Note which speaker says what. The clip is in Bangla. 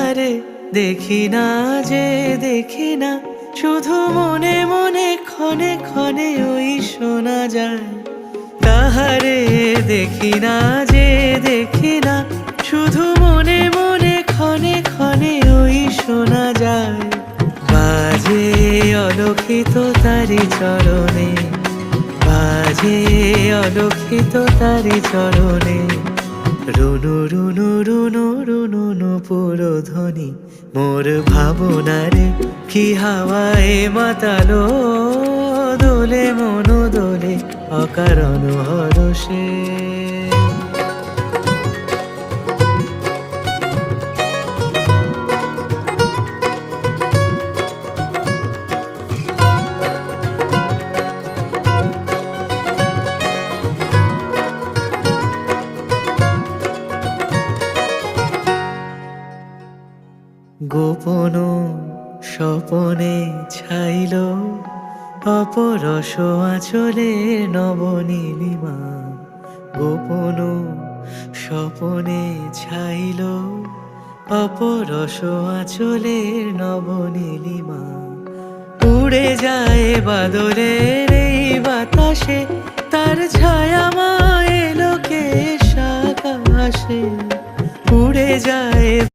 Speaker 1: কাহারে দেখি না যে দেখি না, শুধু মনে মনে ক্ষণে ক্ষণে ওই শোনা যায়। কাহারে দেখি না যে দেখি না, শুধু মনে মনে ক্ষণে ক্ষণে ওই শোনা যায়। বাজে অলক্ষিত তারি চরণে, বাজে অলক্ষিত তারি চরণে, রুনু রুনু রুনু রুনু নূপুর ধ্বনি। মোর ভাবনারে কি হাওয়ায় মাতালো, দোলে মন দোলে অকারণ হরষে। গোপন স্বপনে ছাইল অপরস আঁচলে নবনীলিমা। গোপন স্বপনে ছাইল অপরস আঁচলে নবনীলিমা। উড়ে যায় বাদলের এই বাতাসে, তার ছায়া মায় লোকে আকাশে। উড়ে যায়